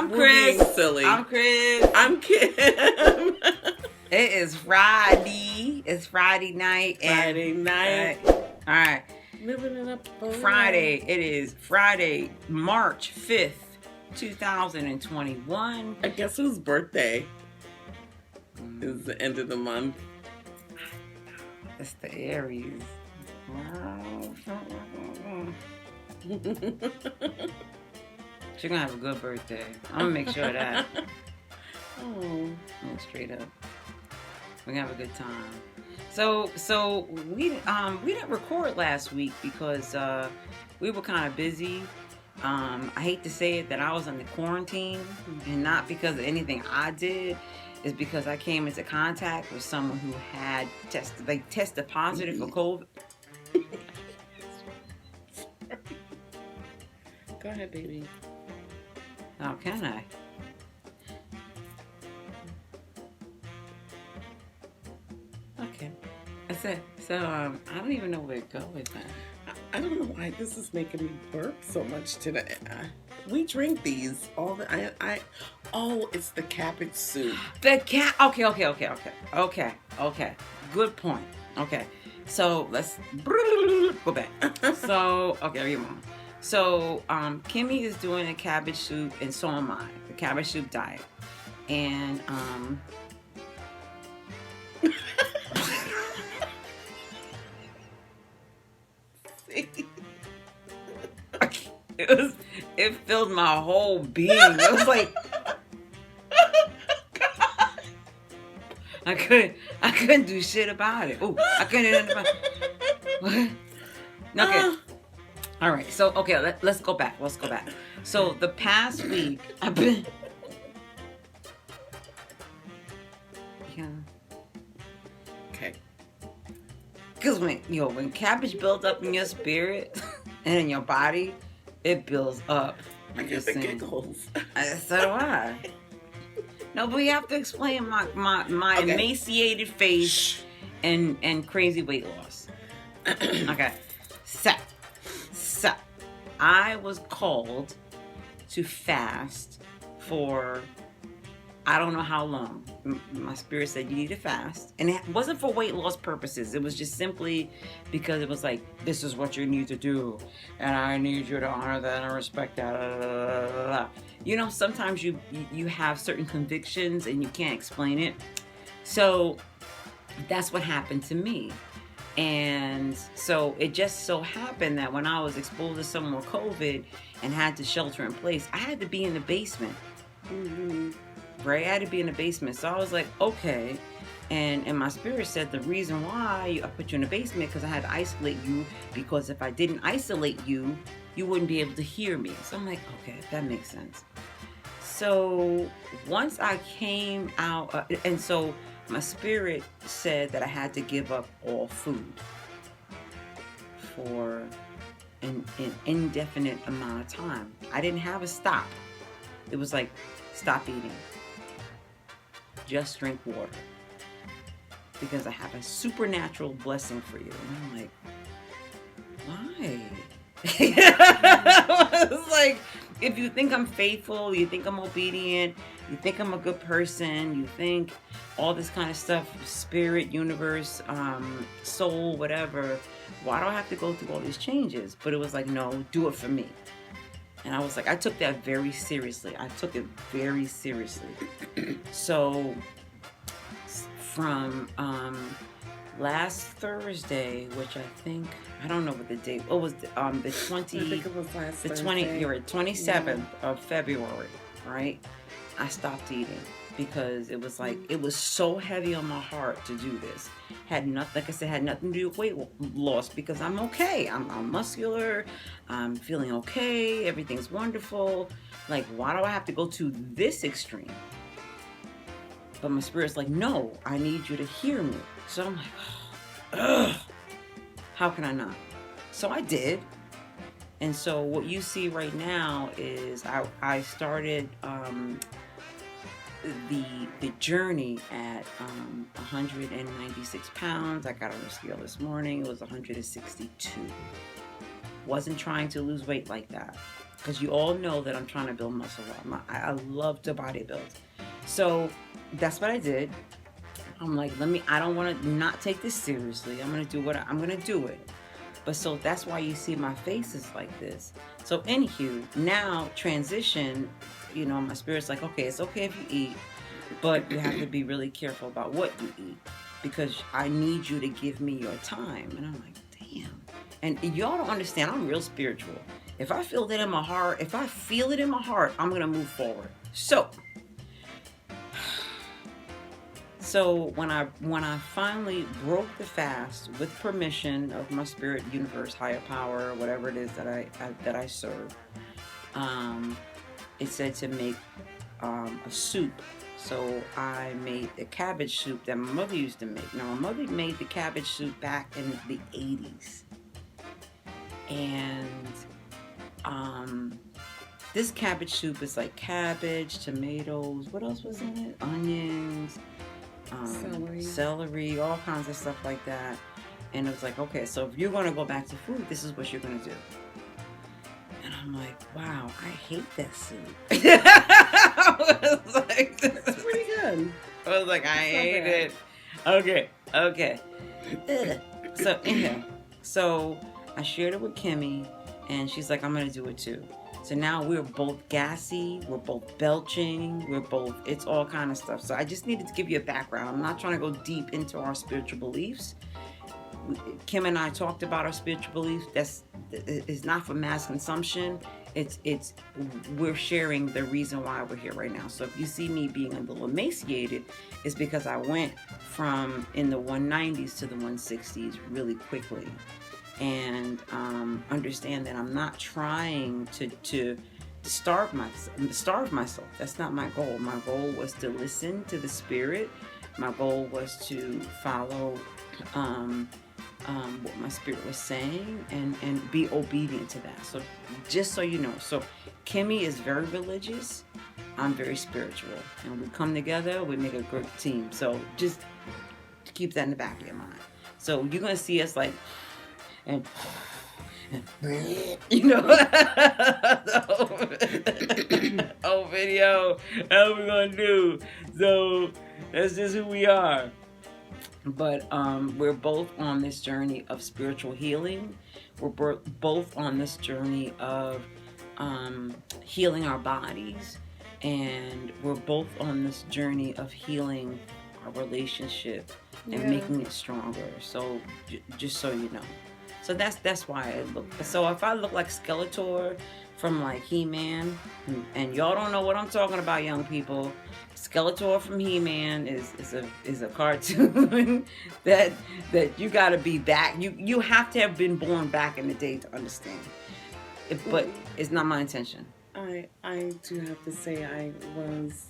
I'm Chris. Being silly. I'm Chris. I'm Kim. It is Friday. It's Friday night. Friday night. All right. Living it up. Friday. It is Friday, March 5th, 2021. I guess whose birthday is the end of the month? It's the Aries. She's gonna have a good birthday. I'm gonna make sure of that. Oh. Straight up. We're gonna have a good time. So we didn't record last week because we were kind of busy. I hate to say it that I was under quarantine, and not because of anything I did. It's because I came into contact with someone who had tested positive for COVID. Go ahead, baby. How can I? Okay. I said, so I don't even know where to go with that. I don't know why this is making me burp so much today. We drink these all the. Oh, it's the cabbage soup. Okay. Good point. Okay. So let's go back. So okay, come on. So Kimmy is doing a cabbage soup, and so am I. The cabbage soup diet, and it filled my whole being. It was like I couldn't do shit about it. Oh, I couldn't. What? Okay. All right. So okay, let's go back. So the past week I've been. Yeah. Okay. Because when cabbage builds up in your spirit and in your body, it builds up. I get the giggles. So do I. No, but we have to explain my Okay. emaciated face and crazy weight loss. Okay. So I was called to fast for I don't know how long. My spirit said you need to fast. And it wasn't for weight loss purposes. It was just simply because it was like, this is what you need to do. And I need you to honor that and respect that. You know, sometimes you have certain convictions and you can't explain it. So that's what happened to me. And so it just so happened that when I was exposed to some more COVID and had to shelter in place, I had to be in the basement. Right? I had to be in the basement. So I was like, okay. And my spirit said the reason why I put you in the basement because I had to isolate you, because if I didn't isolate you, you wouldn't be able to hear me. So I'm like, okay, that makes sense. So once I came out, and so my spirit said that I had to give up all food for an indefinite amount of time. I didn't have a stop. It was like, stop eating. Just drink water. Because I have a supernatural blessing for you. And I'm like, why? It's like, if you think I'm faithful, you think I'm obedient, you think I'm a good person, you think all this kind of stuff, spirit, universe, soul, whatever, why do I have to go through all these changes? But it was like, no, do it for me. And I was like, I took that very seriously. So from last Thursday, which I don't know what the date. What was the 20? I think it was last the Thursday. 20. You're right, 27th of February, right? I stopped eating because it was like it was so heavy on my heart to do this. Had nothing, like I said, had nothing to do with weight loss because I'm okay. I'm muscular. I'm feeling okay. Everything's wonderful. Like, why do I have to go to this extreme? But my spirit's like, no, I need you to hear me. So I'm like, ugh, how can I not? So I did. And so what you see right now is I started the journey at 196 pounds. I got on the scale this morning. It was 162. Wasn't trying to lose weight like that. because you all know that I'm trying to build muscle. I love to bodybuild. So that's what I did. I'm like, I don't want to not take this seriously. I'm going to do I'm going to do it. But so that's why you see my face is like this. So anywho, now transition, my spirit's like, okay, it's okay if you eat, but you have to be really careful about what you eat, because I need you to give me your time. And I'm like, damn. And y'all don't understand, I'm real spiritual. If I feel it in my heart, I'm going to move forward. So when I finally broke the fast with permission of my spirit, universe, higher power, whatever it is that I serve, it said to make a soup. So I made the cabbage soup that my mother used to make. Now, my mother made the cabbage soup back in the 80s. And this cabbage soup is like cabbage, tomatoes, what else was in it? Onions, celery, all kinds of stuff like that. And it was like, okay, so if you're going to go back to food, this is what you're going to do. And I'm like, wow, I hate that soup. I was like, that's pretty good. I was like, I hate it. Okay. So anyhow, so I shared it with Kimmy, and she's like, I'm going to do it too. So now we're both gassy, we're both belching, it's all kind of stuff. So I just needed to give you a background. I'm not trying to go deep into our spiritual beliefs. Kim and I talked about our spiritual beliefs. It's not for mass consumption. We're sharing the reason why we're here right now. So if you see me being a little emaciated, it's because I went from in the 190s to the 160s really quickly. And understand that I'm not trying to starve myself. That's not my goal. My goal was to listen to the spirit. My goal was to follow what my spirit was saying and be obedient to that. So just so you know, so Kimmy is very religious. I'm very spiritual, and we come together. We make a great team. So just keep that in the back of your mind. So you're gonna see us like. And oh video, how we gonna do? So that's just who we are. But we're both on this journey of spiritual healing. We're both on this journey of healing our bodies, and we're both on this journey of healing our relationship and making it stronger. So just so you know. So that's why I look. So if I look like Skeletor from like He-Man, and y'all don't know what I'm talking about, young people, Skeletor from He-Man is a cartoon that you got to be back. You have to have been born back in the day to understand. But it's not my intention. I do have to say I was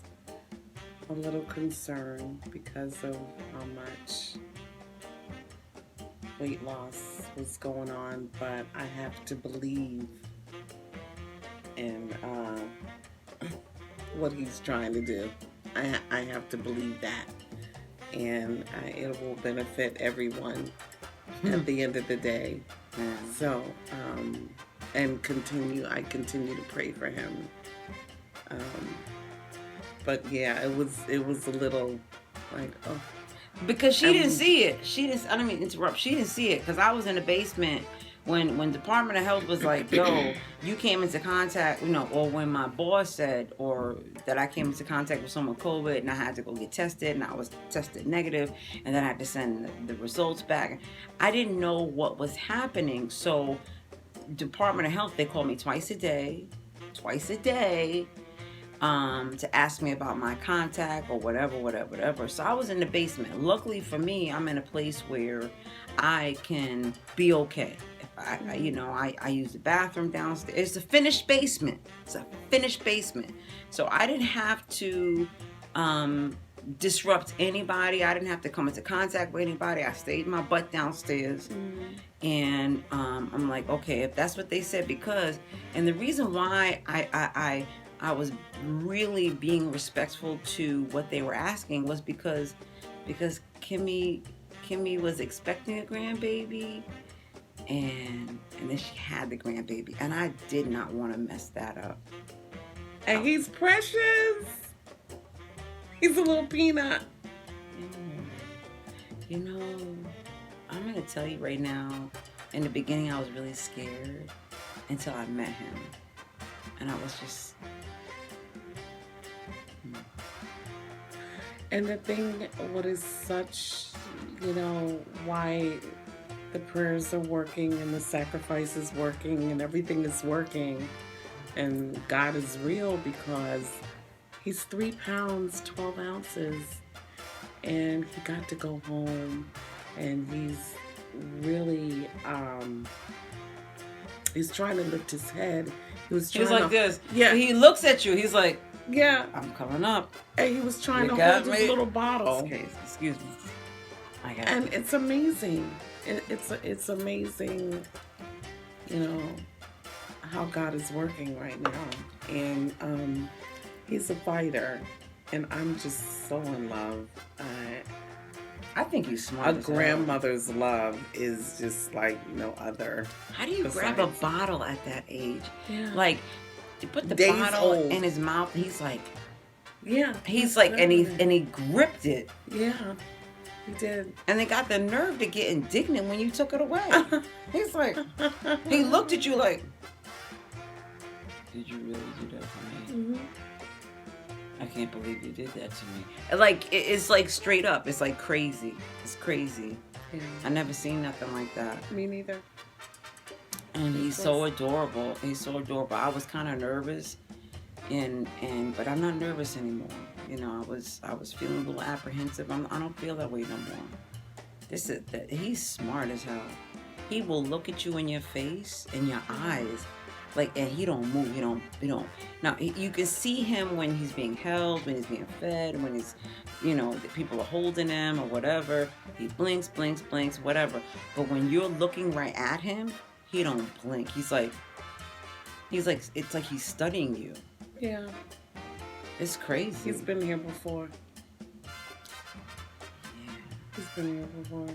a little concerned because of how much weight loss was going on, but I have to believe in what he's trying to do. I have to believe that, and it will benefit everyone at the end of the day. So and I continue to pray for him. But yeah, it was a little like, oh. Because she didn't see it. I don't mean to interrupt. She didn't see it because I was in the basement when Department of Health was like, yo, you came into contact, or when my boss said, or that I came into contact with someone with COVID and I had to go get tested and I was tested negative and then I had to send the results back. I didn't know what was happening. So Department of Health, they called me twice a day. To ask me about my contact or whatever. So I was in the basement. Luckily for me, I'm in a place where I can be okay. If I use the bathroom downstairs. It's a finished basement. So I didn't have to disrupt anybody. I didn't have to come into contact with anybody. I stayed my butt downstairs. And I'm like, okay, if that's what they said, and the reason why I was really being respectful to what they were asking was because Kimmy was expecting a grandbaby, and then she had the grandbaby, and I did not want to mess that up. And he's precious. He's a little peanut. You know, I'm gonna tell you right now. In the beginning, I was really scared until I met him, and I was just. And the thing, what is such, why the prayers are working and the sacrifice is working and everything is working, and God is real, because he's 3 pounds 12 ounces, and he got to go home, and he's really he's trying to lift his head. He was like this. Yeah. He looks at you. He's like, yeah, I'm coming up. And he was trying to got hold his little bottle. Okay, excuse me. I got And it. it's amazing. It's amazing, how God is working right now. And he's a fighter, and I'm just so in love. I think he's smart. A as hell. grandmother's love is just like no other. How do you grab a bottle at that age? Yeah. Like, you put the Days bottle old. in his mouth. He's like, Yeah. and he gripped it. Yeah. He did. And they got the nerve to get indignant when you took it away. He's like, he looked at you like, did you really do that for me? Mm-hmm. I can't believe you did that to me. Like, it's like straight up. It's like crazy. It's crazy. Yeah. I never seen nothing like that. Me neither. And he's so adorable. He's so adorable. I was kind of nervous, but I'm not nervous anymore. I was feeling a little apprehensive. I don't feel that way no more. He's smart as hell. He will look at you in your face, in your eyes, and he don't move. He don't. Now you can see him when he's being held, when he's being fed, when he's, the people are holding him or whatever. He blinks, whatever. But when you're looking right at him, he don't blink. He's like, it's like he's studying you. Yeah. It's crazy. He's been here before. Yeah. He's been here before.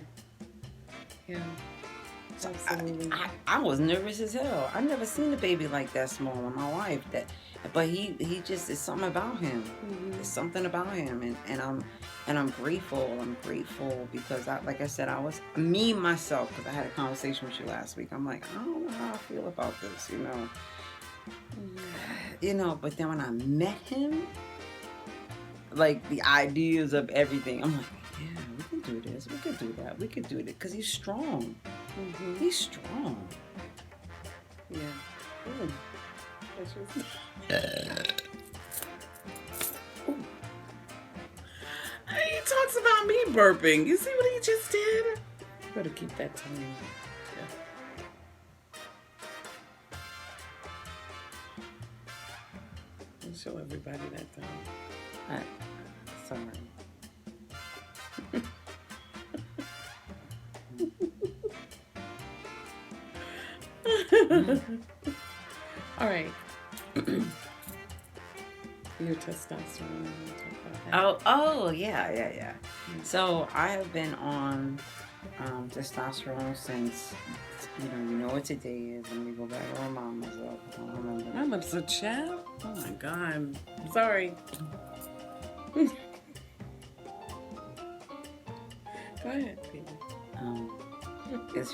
Yeah. Absolutely. I was nervous as hell. I never seen a baby like that small in my life. But he just, it's something about him. Mm-hmm. It's something about him, and I'm grateful. I'm grateful because like I said, I was me myself, because I had a conversation with you last week. I'm like, I don't know how I feel about this, But then when I met him, like the ideas of everything, I'm like, yeah, we can do this. We could do that. We could do it because he's strong. Mm-hmm. He's strong. Yeah. Ooh. That's just... He talks about me burping. You see what he just did? Better keep that tongue. I'll show everybody that tongue. Sorry. All right. Your testosterone. We'll talk about that. Oh, yeah. So I have been on testosterone since, you know what today is, and we go back to our mama's up. I don't remember. My lips are chapped. Oh my God. Sorry. Go ahead, baby. It's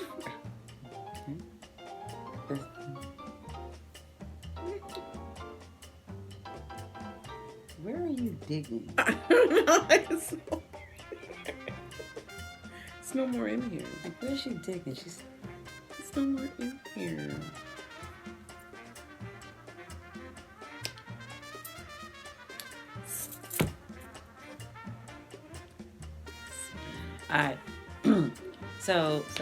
where are you digging? It's no more in here. Like, where's she digging? It's no more in here. all right. So. I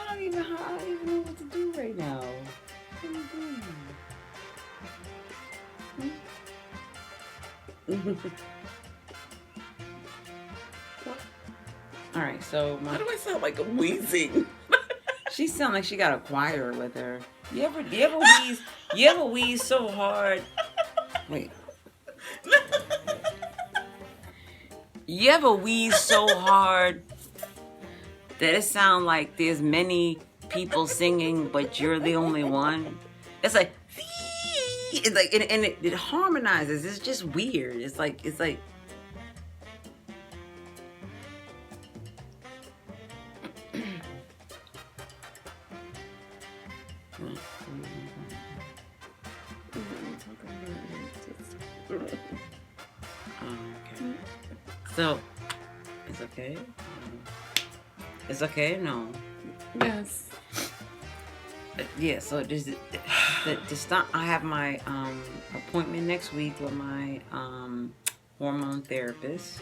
don't even know what to do right now. What are you doing? All right, so Why do I sound like I'm wheezing? she sounds like she got a choir with her. You ever wheeze so hard? Wait. You ever wheeze so hard that it sound like there's many people singing, but you're the only one. It's like, it's like, and it harmonizes. It's just weird. It's like. Okay. So, it's okay. It's okay. No. Yes. Yeah. So just the stop. I have my appointment next week with my hormone therapist,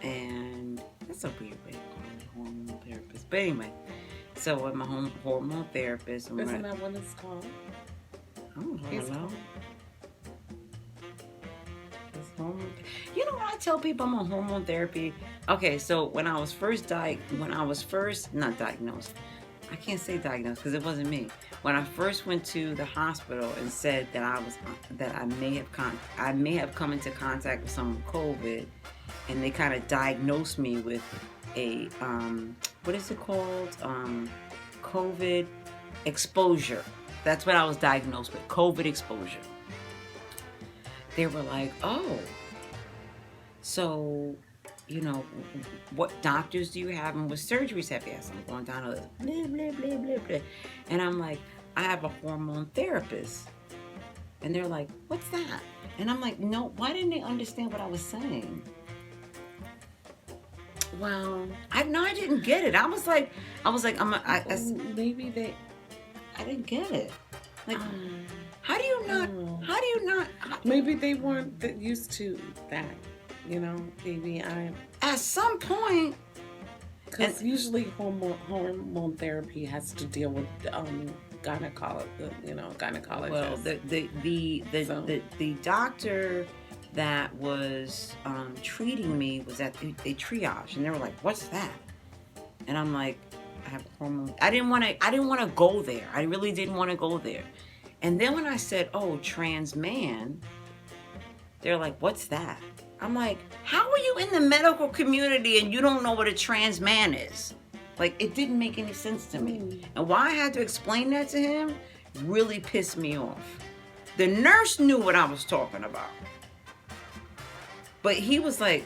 and that's a weird way to call it, hormone therapist. But anyway, so with my hormone therapist, Isn't that what it's called? I don't know. You know what I tell people I'm on hormone therapy? Okay, so when I was first not diagnosed, I can't say diagnosed because it wasn't me. When I first went to the hospital and said that I may have come into contact with someone with COVID, and they kind of diagnosed me with a what is it called? COVID exposure. That's what I was diagnosed with, COVID exposure. They were like, oh, so, you know, what doctors do you have and what surgeries have you had? So I'm going down a list, blah, blah, blah, blah, blah. And I'm like, I have a hormone therapist. And they're like, what's that? And I'm like, no, why didn't they understand what I was saying? Well, I didn't get it. I was like, maybe I didn't get it. Like, how do you not? Maybe they weren't used to that. You know, maybe At some point, because usually hormone therapy has to deal with gynecologists. well, the doctor that was treating me was at they triage, and they were like, "What's that?" And I'm like, "I have hormone." I didn't want to go there. I really didn't want to go there. And then when I said, "Oh, trans man," they're like, "What's that?" I'm like, "How are you in the medical community and you don't know what a trans man is?" Like, it didn't make any sense to me. And why I had to explain that to him really pissed me off. The nurse knew what I was talking about. But he was like,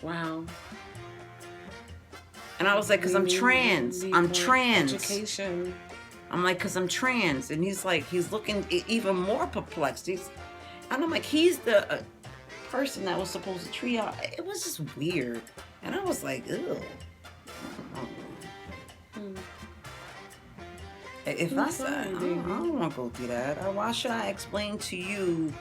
wow. And I was like, because I'm trans. I'm trans. Education. I'm like, because I'm trans. And he's like, he's looking even more perplexed. And I'm like, he's the person that was supposed to triage. It was just weird. And I was like, ew. If I said, I don't want to go through that. Why should I explain to you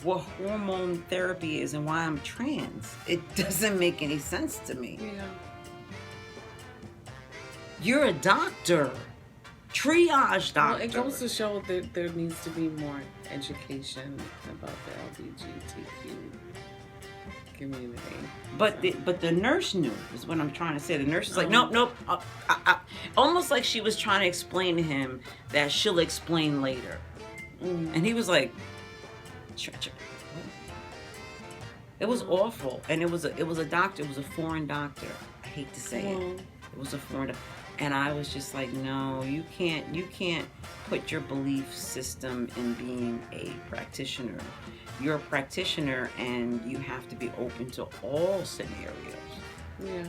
what hormone therapy is and why I'm trans? It doesn't make any sense to me. Yeah. You're a doctor. Triage doctor. Well, it goes to show that there needs to be more education about the LGBTQ community. But the nurse knew, is what I'm trying to say. The nurse is like, nope. Almost like she was trying to explain to him that she'll explain later. And he was like, what? It was awful. And it was a doctor. It was a foreign doctor. I hate to say it. It was a foreign doctor. And I was just like, no, you can't put your belief system in being a practitioner. You're a practitioner and you have to be open to all scenarios. Yeah.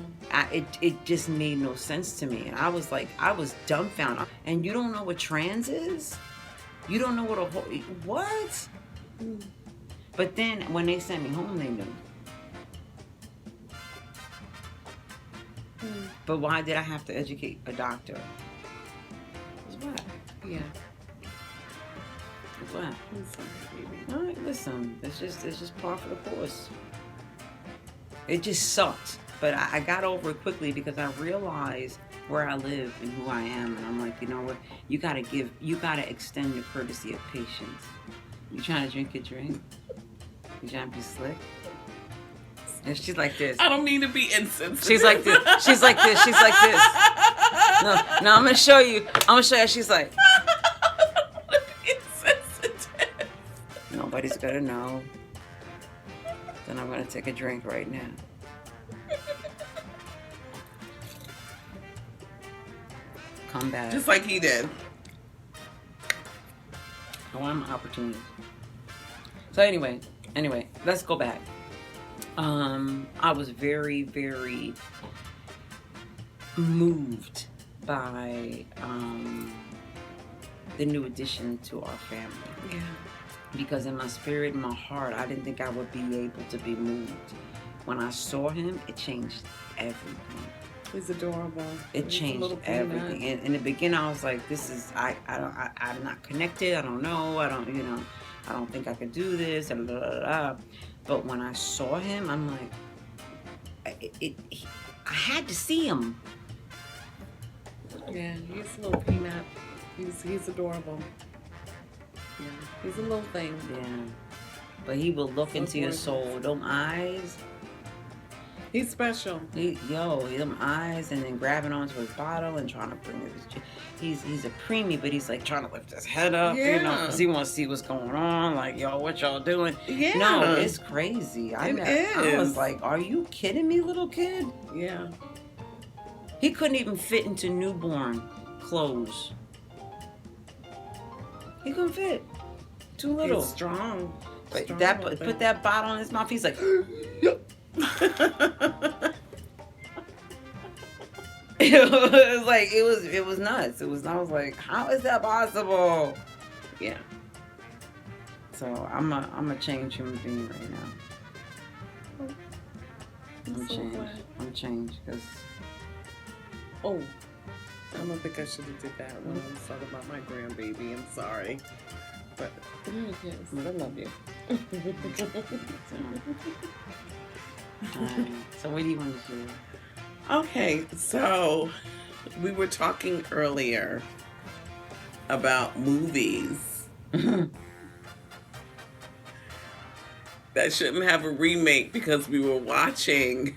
It just made no sense to me. And I was like, I was dumbfounded. And you don't know what trans is? You don't know what? But then when they sent me home, they knew. But why did I have to educate a doctor? What? Yeah. What? All right, listen. It's just par for the course. It just sucked, but I got over it quickly because I realized where I live and who I am, and I'm like, you know what? You gotta extend the courtesy of patience. You trying to drink your drink? You trying to be slick? And she's like this. I don't mean to be insensitive. She's like this. She's like this. She's like this. No, I'm gonna show you. She's like. Insensitive. Nobody's gonna know. Then I'm gonna take a drink right now. come back. Just like he did. I want my opportunities. So anyway, let's go back. I was very, very moved by the new addition to our family. Yeah. Because in my spirit, in my heart, I didn't think I would be able to be moved. When I saw him, it changed everything. He's adorable. It He's a changed little everything. peanut. And in the beginning, I was like, "This is I'm not connected. I don't know. I don't think I could do this." And blah, blah, blah. But when I saw him, I'm like, I had to see him. Yeah, he's a little peanut. He's adorable. Yeah, he's a little thing. Yeah. But he will look So into your gorgeous. soul. Them eyes. He's special. Them eyes, and then grabbing onto his bottle and trying to bring it. He's a preemie, but he's like trying to lift his head up, Yeah. because he wants to see what's going on. Like, yo, what y'all doing? Yeah. No, it's crazy. I was is. like, are you kidding me, little kid? Yeah. He couldn't even fit into newborn clothes. He couldn't fit. Too little. He's strong. But Strong that little put that bottle in his mouth. He's like, it was nuts. I was like, how is that possible? Yeah. So I'm a changed human being right now. I'm so glad. I'm changed because Oh, I don't think I should have did that when I was talking about my grandbaby. I'm sorry. But I love you. So what do you want to do? okay, so we were talking earlier about movies that shouldn't have a remake because we were watching.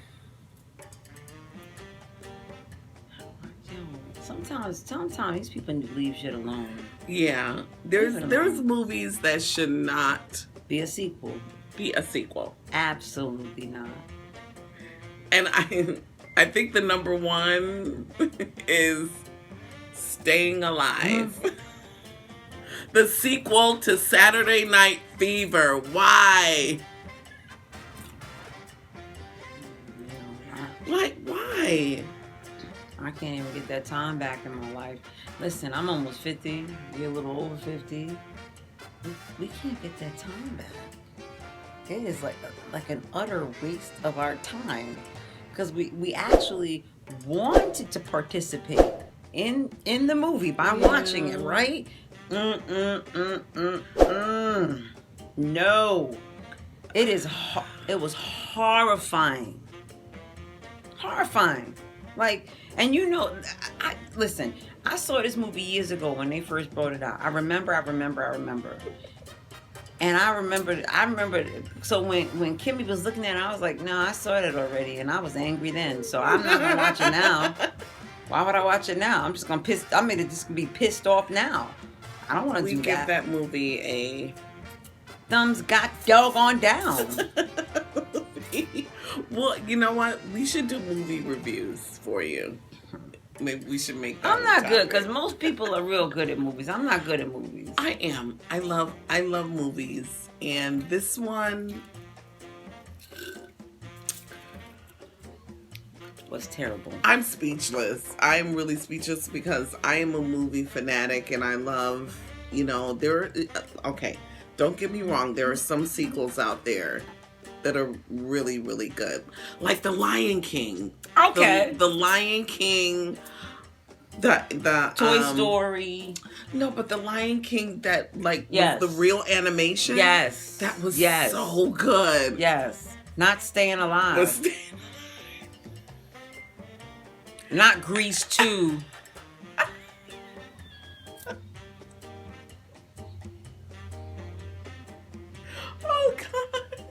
Sometimes these people need to leave shit alone. Yeah, Leave it there's alone. movies that should not Be a sequel. be a sequel. Absolutely not. And I think the number one is Staying Alive. The sequel to Saturday Night Fever. Why? Like, why? I can't even get that time back in my life. Listen, I'm almost 50. You're a little over 50. We can't get that time back. It is like an utter waste of our time. Because we actually wanted to participate in the movie by watching it, right? No. It was horrifying. Horrifying. Like, and listen, I saw this movie years ago when they first brought it out. I remember. And I remember, so when Kimmy was looking at it, I was like, no, I saw it already, and I was angry then, so I'm not gonna watch it now. Why would I watch it now? I'm just gonna be pissed off now. I don't want to We do give that. that movie a Thumbs got doggone down. Well, you know what? We should do movie reviews for you. Maybe we should make that I'm not a good, topic. because most people are real good at movies. I'm not good at movies. I am. I love movies. And this one Was terrible. I'm speechless. I'm really speechless because I am a movie fanatic and I love, okay, don't get me wrong, there are some sequels out there that are really, really good. Like The Lion King. Okay. The Lion King, the Toy Story. No, but The Lion King that Yes. was the real animation. Yes. That was yes. so good. Yes. Not Staying Alive. Was- Not Grease 2. Oh God.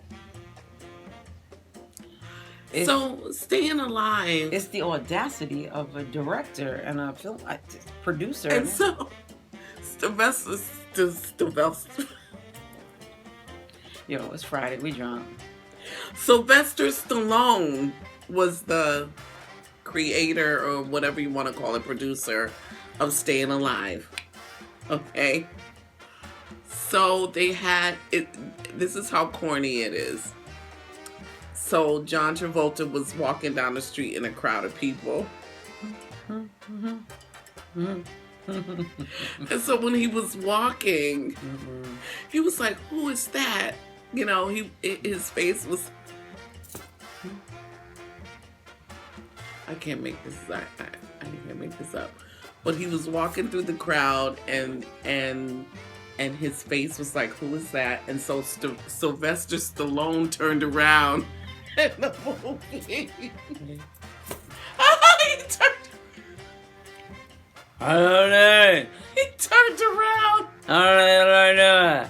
So Staying Alive. It's the audacity of a director and a film producer. And so Sylvester Yo, it's Friday. We drunk. Sylvester Stallone was the creator or whatever you want to call it, producer of Staying Alive. Okay? So they had it. This is how corny it is. So John Travolta was walking down the street in a crowd of people. And so when he was walking, he was like, "Who is that?" You know, his face was. I can't make this. I can't make this up. But he was walking through the crowd, and his face was like, "Who is that?" And so Sylvester Stallone turned around in the movie. He turned. I don't know. He turned around. I don't know.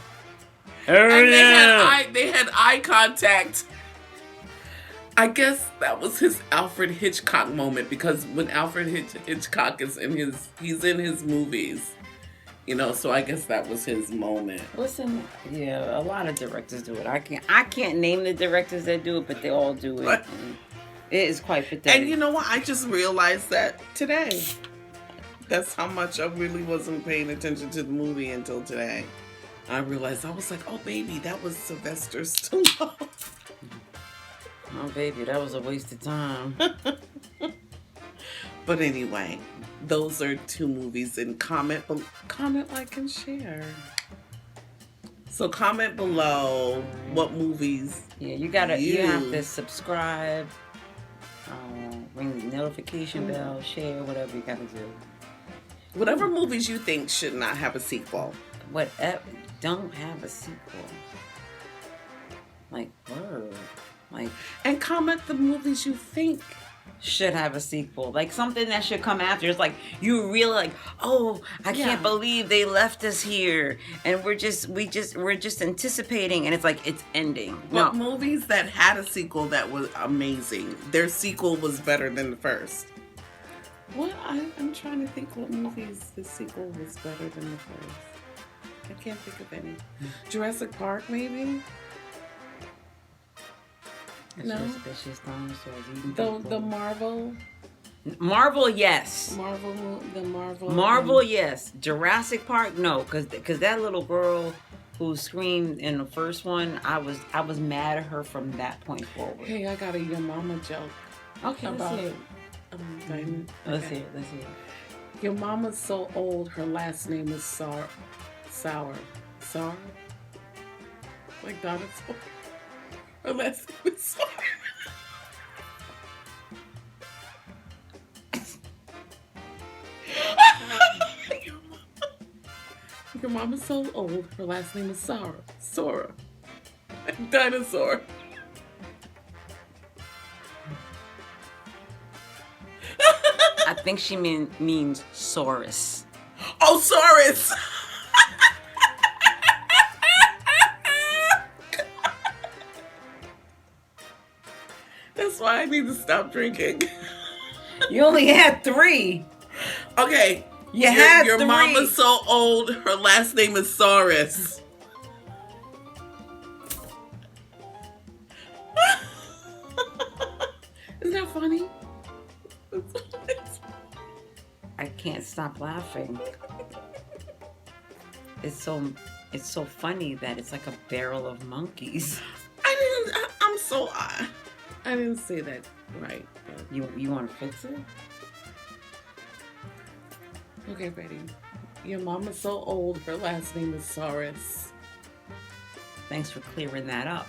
And they had eye contact. I guess that was his Alfred Hitchcock moment, because when Alfred Hitchcock is he's in his movies, you know. So I guess that was his moment. Listen, yeah, a lot of directors do it. I can't name the directors that do it, but they all do it. But, it is quite pathetic. and you know what? I just realized that today. That's how much I really wasn't paying attention to the movie until today. I realized, I was like, "Oh baby, that was Sylvester Stallone." Oh baby, that was a waste of time. But anyway, those are 2 movies. And comment, like, and share. So comment below what movies. Yeah, you have to subscribe, ring the notification bell, share, whatever you gotta do. Whatever movies you think should not have a sequel. Whatever, don't have a sequel. Like, word. Like, and comment the movies you think should have a sequel, like something that should come after. It's like you really like, oh, I can't believe they left us here, and we're just anticipating, and it's like it's ending. But movies that had a sequel that was amazing, their sequel was better than the first. What? I'm trying to think what movies the sequel was better than the first. I can't think of any. Jurassic Park, maybe. No, that's just dinosaurs. The Marvel. Marvel, yes. The Marvel. Marvel, yes. Jurassic Park, no, because that little girl who screamed in the first one, I was mad at her from that point forward. Hey, I got a Your Mama joke. Okay, about let's hear it. Let's hear it. Your mama's so old, her last name is Sour. Like dinosaur. Her last name is Sour. Your mama's so old, her last name is Sora. Dinosaur. I think she means Saurus. Oh, Saurus! That's why I need to stop drinking. You only had 3. Okay. Your mama's so old, her last name is Saurus. Isn't that funny? I can't stop laughing. It's so funny that it's like a barrel of monkeys. I didn't say that right. You want to fix it? Okay, ready. Your mama's so old, her last name is Saurus. Thanks for clearing that up.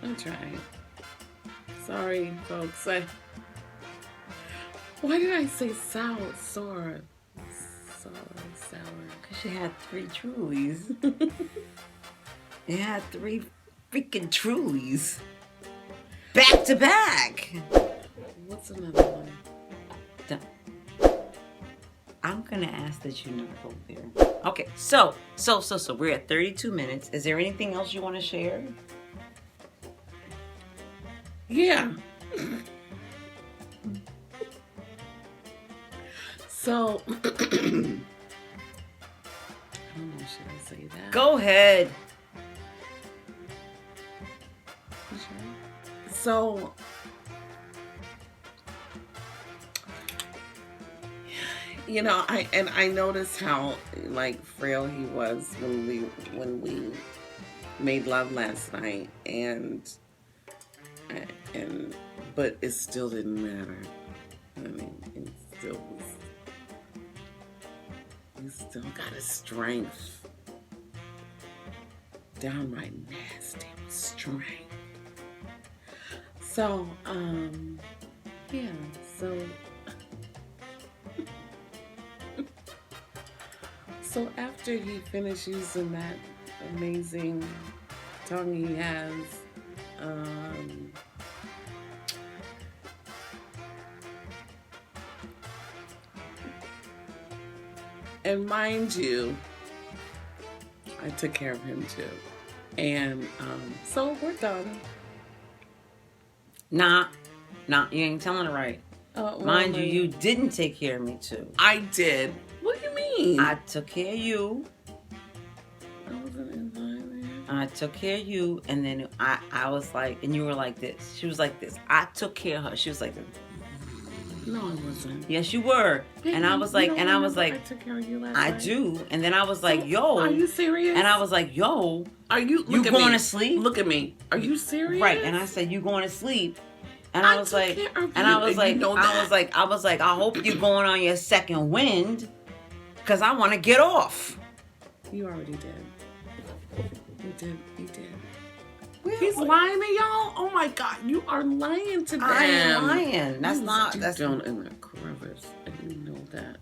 I'm trying. Sorry, folks. Why did I say sour? Sour. Because she had 3 Trulies. It had 3 freaking Trulies. Back to back. What's another one? I'm gonna ask that you not go there. Okay, so we're at 32 minutes. Is there anything else you want to share? Yeah. So, I don't know, should I say that? Go ahead. So I noticed how like frail he was when we made love last night, and but it still didn't matter. I mean, it still was. He still got his strength. Downright nasty strength. So, yeah, so so after he finished using that amazing tongue he has, and mind you, I took care of him too. And so we're done. Nah, you ain't telling it right. Mind you, you didn't take care of me too. I did. What do you mean? I took care of you. I wasn't inside there. I took care of you, and then I was like, and you were like this. She was like this. I took care of her. She was like this. No, I wasn't. Yes, you were. Baby, and I was like, I took care of you last I night. do. And then I was like, yo. Are you serious? And I was like, yo. Are you? You going to sleep? Look at me. Are you serious? Right. And I said, you going to sleep? And I was like, I was like, I hope you're going on your second wind, because I want to get off. You already did. You did. Well, He's lying to y'all. Oh my God, you are lying to them. I am lying. That's not. That's down in the crevice, and you know that.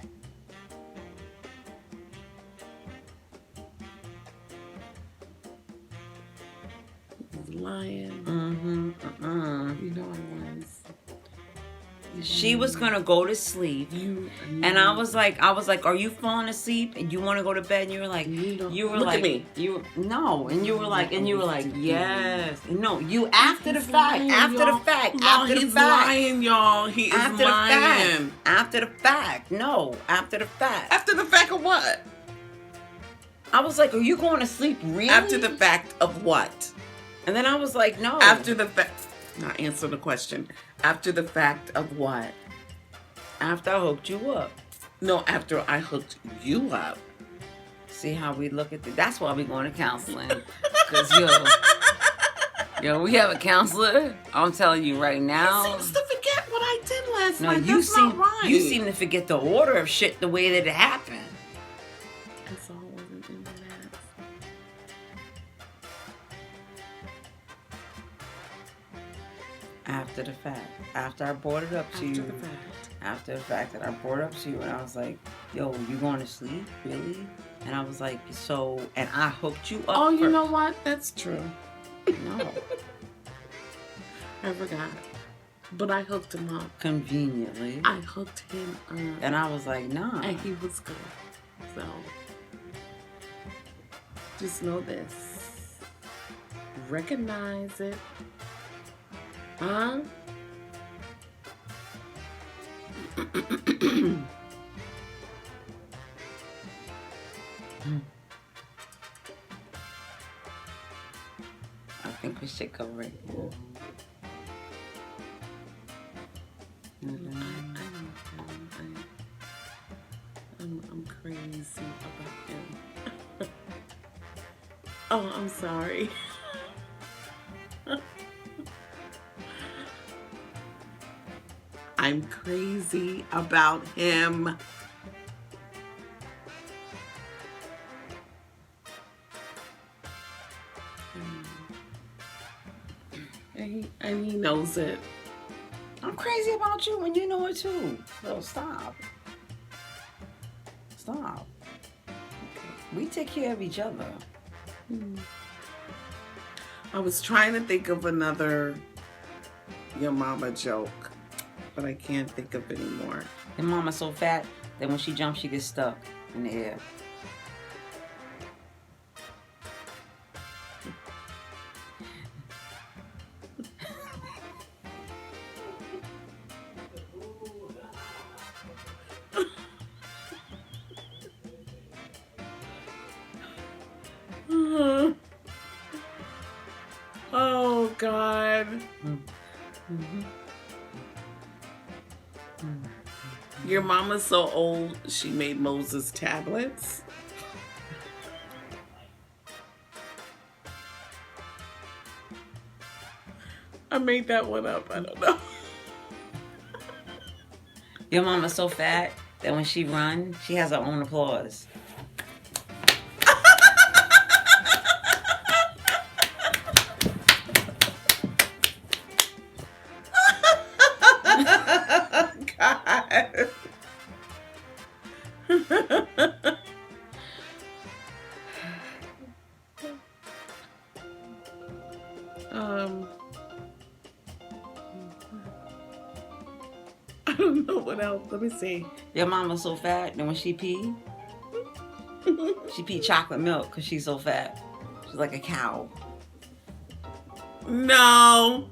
He's lying. You know I was. She was gonna go to sleep, and I was like, "Are you falling asleep? And you want to go to bed?" And you were like, Look at me. and you were like, yes, no, you after the He's fact, lying, after y'all. the fact, No, after the he's fact, lying, y'all. He is after the lying. fact, after the fact, no, after the fact. After the fact of what? I was like, "Are you going to sleep really?" After the fact of what? and then I was like, "No." After the fact. Now answer the question. After the fact of what? After I hooked you up. No, after I hooked you up. See how we look at that's why we going to counseling. Because, yo, we have a counselor. I'm telling you right now. He seems to forget what I did last No, night. you That's seem not right. you seem to forget the order of shit the way that it happened. That's all wasn't in that. After the fact. After I brought it up to you. After the fact that I brought it up to you, and I was like, yo, you going to sleep? Really? And I was like, so, and I hooked you up. Oh, you know what? That's true. No. I forgot. But I hooked him up. Conveniently. I hooked him up. And I was like, nah. And he was good. So, just know this. Recognize it. Huh? I think we should go right here. I'm crazy about him. Oh, I'm sorry. I'm crazy about him. And he knows it. I'm crazy about you and you know it too. So stop. Stop. Okay. We take care of each other. I was trying to think of another your mama joke, but I can't think of any more. Your mama's so fat that when she jumps, she gets stuck in the air. Oh God. Mm-hmm. Your mama's so old, she made Moses tablets. I made that one up. I don't know. Your mama's so fat that when she runs, she has her own applause. God. I don't know what else. Let me see. Your mama's so fat that when she pee chocolate milk because she's so fat. She's like a cow. No.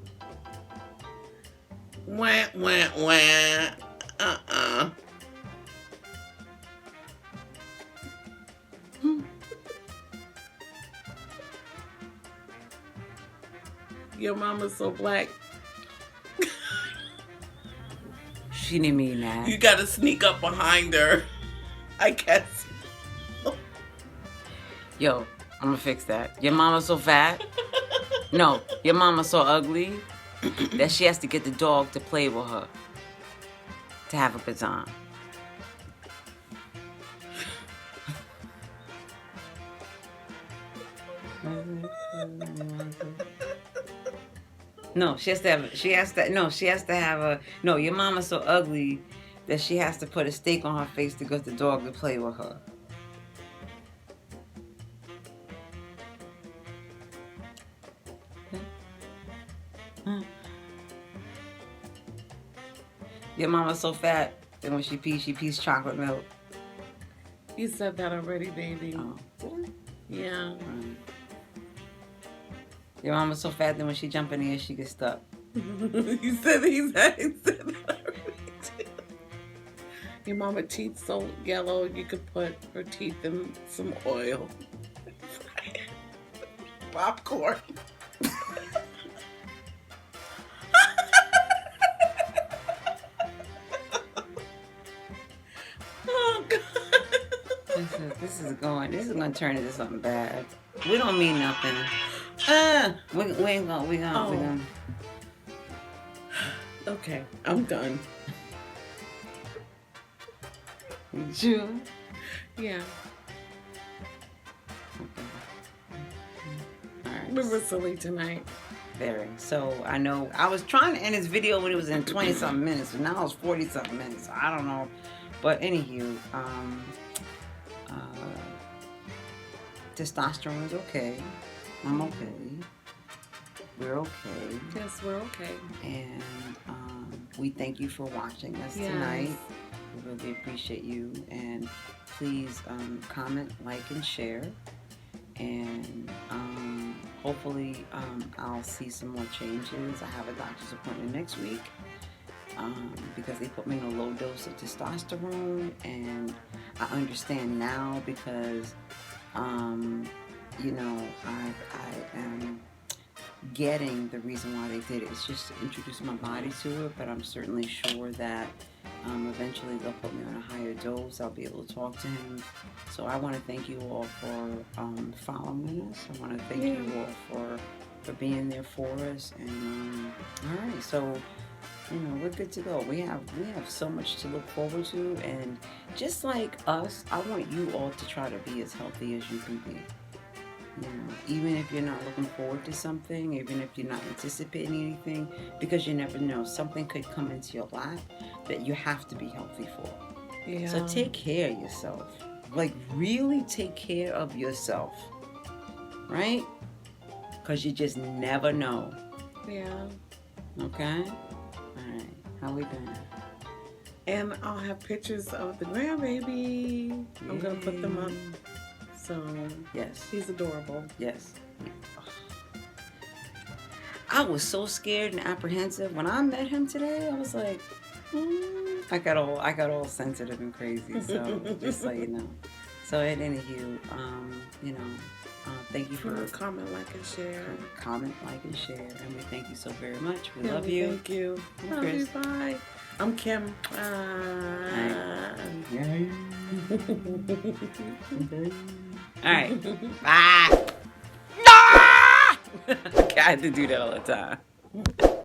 Wah, wah, wah. Your mama's so black. She didn't mean that. You gotta sneak up behind her, I guess. Yo, I'm gonna fix that. Your mama's so fat. No, your mama's so ugly that she has to get the dog to play with her to have a good time. No, she has to have a, no, your mama's so ugly that she has to put a steak on her face to get the dog to play with her. Your mama's so fat that when she pees chocolate milk. You said that already, baby. Oh, did I? Yeah. Your mama's so fat that when she jump in the air, she gets stuck. he said that already too. Your mama teeth so yellow you could put her teeth in some oil. Popcorn. Oh God. This is going to turn into something bad. We don't mean nothing. We ain't gonna. Okay, I'm done. You sure? Yeah. Okay. All right. We were silly tonight. Very. So I know I was trying to end this video when it was in 20 something minutes, and now it's 40 something minutes. So I don't know, but anywho, testosterone's okay. I'm okay. We're okay. Yes, we're okay. And we thank you for watching us Yes. tonight. We really appreciate you. And please comment, like, and share. And hopefully I'll see some more changes. I have a doctor's appointment next week because they put me in a low dose of testosterone. And I understand now because, you know, I am getting the reason why they did it. It's just to introduce my body to it, but I'm certainly sure that eventually they'll put me on a higher dose. I'll be able to talk to him. So I want to thank you all for following us. I want to thank you all for being there for us. And all right, so you know we're good to go. We have so much to look forward to, and just like us, I want you all to try to be as healthy as you can be. You know, even if you're not looking forward to something, even if you're not anticipating anything, because you never know, something could come into your life that you have to be healthy for. Yeah. So take care of yourself. Like, really take care of yourself. Right? Because you just never know. Yeah. Okay? All right. How we doing? And I'll have pictures of the grandbaby. I'm going to put them up. So, yes. He's adorable. Yes. I was so scared and apprehensive when I met him today. I was like, I got all sensitive and crazy. So just so you know. So at anywho, you know, Thank you for comment, like, and share. Comment, like, and share. And we thank you so very much. We Yeah, love you. Thank you. I'm Love Chris. you. Bye. I'm Kim. All right. Bye. I had to do that all the time.